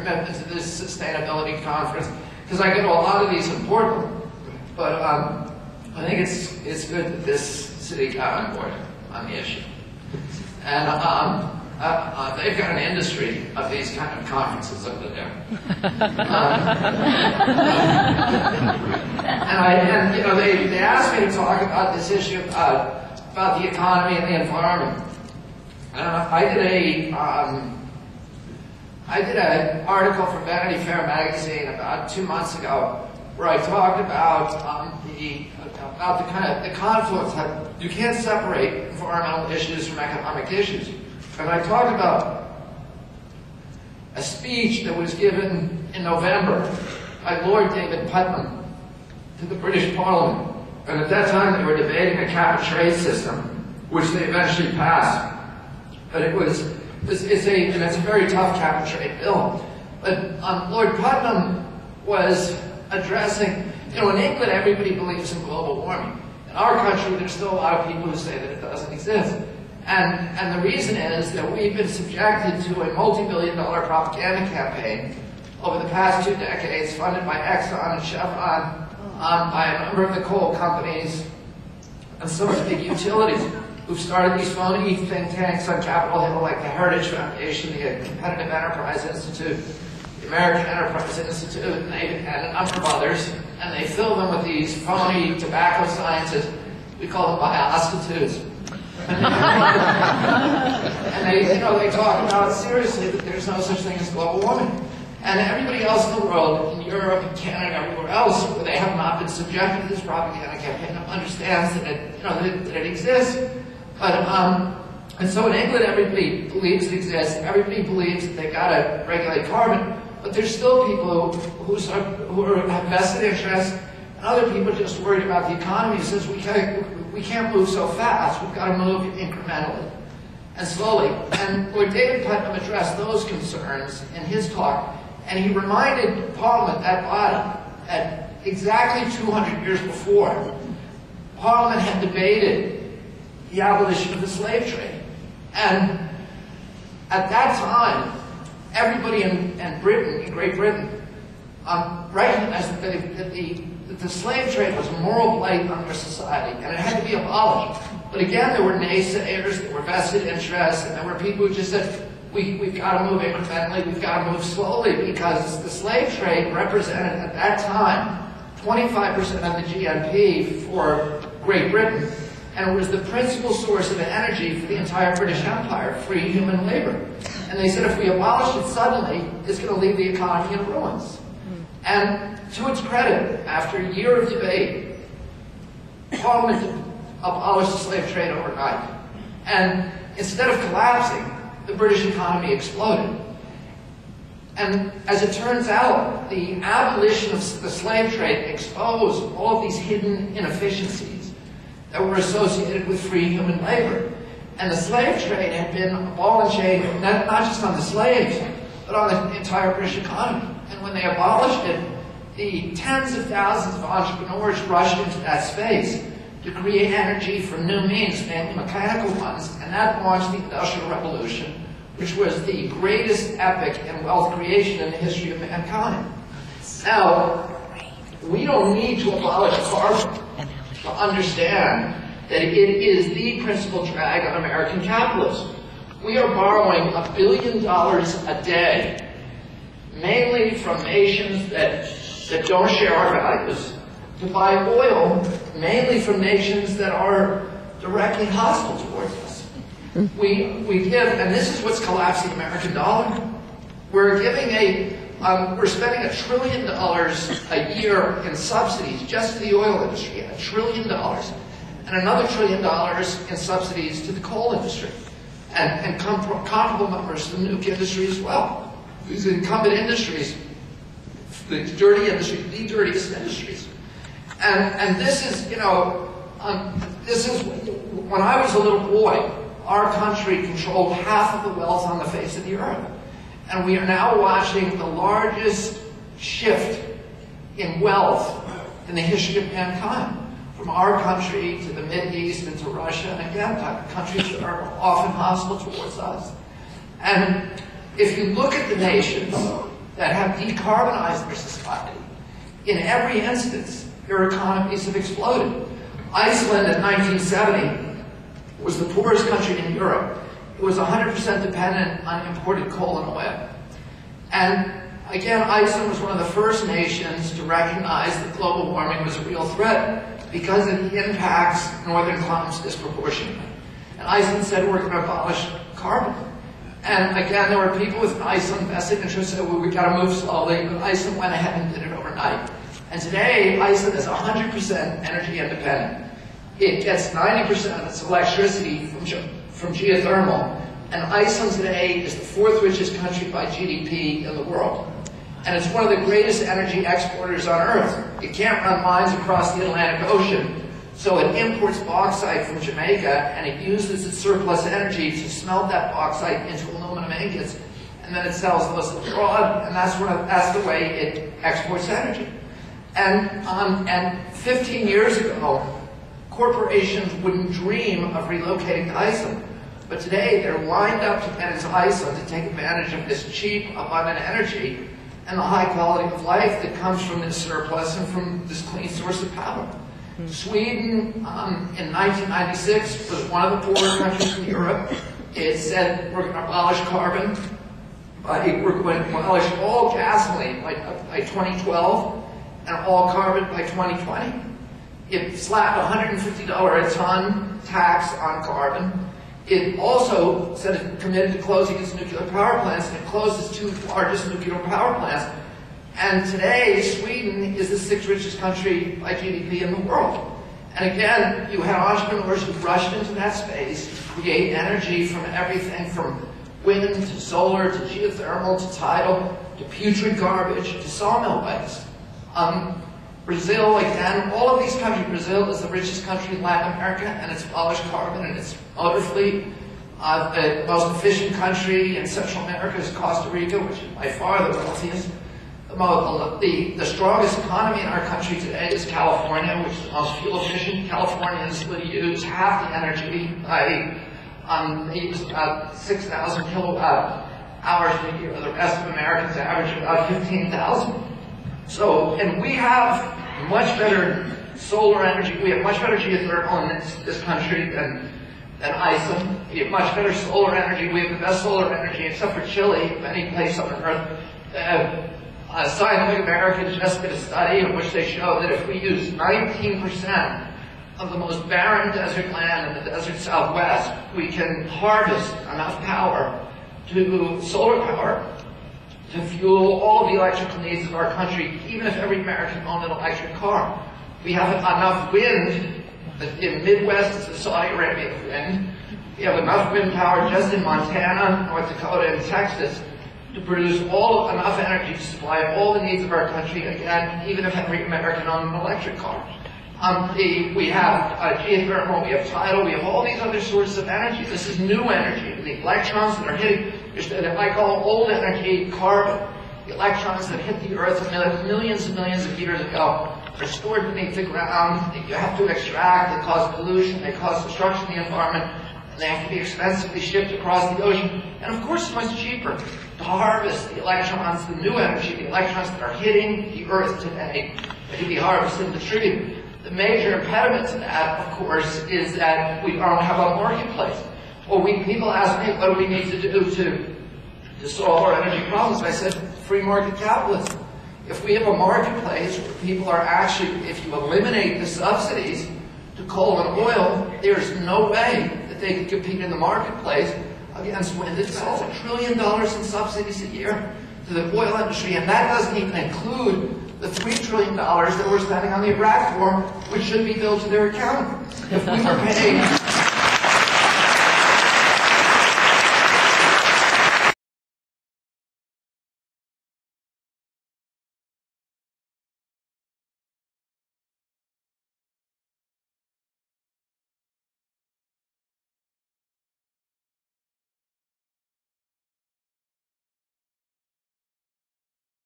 commitment to this sustainability conference, because I get a lot of these in Portland. But I think it's good that this city got on board on the issue. And they've got an industry of these kind of conferences over there. And you know, they asked me to talk about this issue about the economy and the environment. I did an article for Vanity Fair magazine about 2 months ago where I talked about the conflicts. You can't separate environmental issues from economic issues. And I talked about a speech that was given in November by Lord David Putnam to the British Parliament. And at that time they were debating a cap and trade system, which they eventually passed. But it's a very tough cap and trade bill. But Lord Putnam was addressing, you know, in England everybody believes in global warming. In our country there's still a lot of people who say that it doesn't exist. And the reason is that we've been subjected to a multi-billion-dollar propaganda campaign over the past 2 decades, funded by Exxon and Chevron, by a number of the coal companies and some of the big utilities who've started these phony think tanks on Capitol Hill, like the Heritage Foundation, the Competitive Enterprise Institute, the American Enterprise Institute, and a number of others, and they fill them with these phony tobacco scientists. We call them biostitutes. And they talk about seriously that there's no such thing as global warming. And everybody else in the world, in Europe and Canada, everywhere else, where they have not been subjected to this propaganda campaign, understands that it exists. But and so in England, everybody believes it exists. Everybody believes that they've got to regulate carbon. But there's still people who have vested interests, and other people are just worried about the economy. It says we can't move so fast. We've got to move incrementally and slowly. And Lord David Putnam addressed those concerns in his talk, and he reminded Parliament, that body, that exactly 200 years before, Parliament had debated the abolition of the slave trade. And at that time, everybody in Great Britain, recognized that the slave trade was a moral blight on their society, and it had to be abolished. But again, there were naysayers, there were vested interests, and there were people who just said, we've got to move incrementally, we've got to move slowly, because the slave trade represented at that time 25% of the GNP for Great Britain, and it was the principal source of energy for the entire British Empire, free human labor. And they said if we abolish it suddenly, it's going to leave the economy in ruins. And to its credit, after a year of debate, Parliament abolished the slave trade overnight. And instead of collapsing, the British economy exploded. And as it turns out, the abolition of the slave trade exposed all of these hidden inefficiencies that were associated with free human labor. And the slave trade had been a ball and chain, not just on the slaves, but on the entire British economy. And when they abolished it, the tens of thousands of entrepreneurs rushed into that space to create energy from new means, mainly mechanical ones, and that launched the Industrial Revolution, which was the greatest epic in wealth creation in the history of mankind. Now, we don't need to abolish carbon to understand that it is the principal drag on American capitalism. We are borrowing $1 billion a day, mainly from nations that don't share our values, to buy oil, mainly from nations that are directly hostile towards us. We give, and this is what's collapsing the American dollar. We're giving we're spending $1 trillion a year in subsidies just to the oil industry, $1 trillion, and another $1 trillion in subsidies to the coal industry, and comparable numbers to the nuke industry as well. These incumbent industries, the dirty industry, the dirtiest industries. And this is, this is, when I was a little boy, our country controlled half of the wealth on the face of the earth. And we are now watching the largest shift in wealth in the history of mankind, from our country to the Mideast and to Russia, and again, countries that are often hostile towards us. And if you look at the nations that have decarbonized their society. In every instance, their economies have exploded. Iceland in 1970 was the poorest country in Europe. It was 100% dependent on imported coal and oil. And again, Iceland was one of the first nations to recognize that global warming was a real threat because it impacts northern climes disproportionately. And Iceland said, we're going to abolish carbon. And again, there were people with Iceland vested interests that said, well, we got to move slowly, but Iceland went ahead and did it overnight. And today, Iceland is 100% energy independent. It gets 90% of its electricity from geothermal. And Iceland today is the 4th richest country by GDP in the world. And it's one of the greatest energy exporters on Earth. It can't run mines across the Atlantic Ocean, so it imports bauxite from Jamaica, and it uses its surplus energy to smelt that bauxite into aluminum ingots, and then it sells those abroad, and that's the way it exports energy. And 15 years ago, corporations wouldn't dream of relocating to Iceland. But today, they're lined up to get into Iceland to take advantage of this cheap, abundant energy and the high quality of life that comes from this surplus and from this clean source of power. Sweden, in 1996, was one of the poorer countries in Europe. It said, we're going to abolish carbon, we're going to abolish all gasoline by 2012 and all carbon by 2020. It slapped $150 a ton tax on carbon. It also said it committed to closing its nuclear power plants, and it closed its 2 largest nuclear power plants. And today, Sweden is the 6th richest country by GDP in the world. And again, you had entrepreneurs who rushed into that space to create energy from everything from wind to solar to geothermal to tidal to putrid garbage to sawmill waste. Brazil, again, all of these countries, Brazil is the richest country in Latin America, and it's abolished carbon and its motor fleet. The most efficient country in Central America is Costa Rica, which is by far the wealthiest. The strongest economy in our country today is California, which is the most fuel efficient. Californians would use half the energy they use about 6,000 kilowatt hours a year. The rest of Americans average about 15,000. So, and we have much better solar energy, we have much better geothermal in this country than Iceland. We have much better solar energy, we have the best solar energy except for Chile, of any place on Earth. Scientific American just did a study in which they show that if we use 19% of the most barren desert land in the desert Southwest, we can harvest enough power solar power to fuel all of the electrical needs of our country, even if every American owned an electric car. We have enough wind, in Midwest it's the Saudi Arabian wind. We have enough wind power just in Montana, North Dakota, and Texas to produce enough energy to supply all the needs of our country, again, even if every American owned an electric car. We have geothermal, we have tidal, we have all these other sources of energy. This is new energy. The electrons that are hitting, that I call old energy carbon, the electrons that hit the Earth millions and millions of years ago are stored beneath the ground. You have to extract, they cause pollution, they cause destruction of the environment, and they have to be expensively shipped across the ocean. And of course, it's much cheaper to harvest the electrons, the new energy, the electrons that are hitting the Earth today, that can be harvested and distributed. The major impediment to that, of course, is that we don't have a marketplace. Well, people ask me, what do we need to do to solve our energy problems? I said, free market capitalism. If we have a marketplace where people are actually, if you eliminate the subsidies to coal and oil, there's no way that they can compete in the marketplace against wind. It sells $1 trillion in subsidies a year to the oil industry, and that doesn't even include the $3 trillion that we're spending on the Iraq war, which should be billed to their account. If we were paying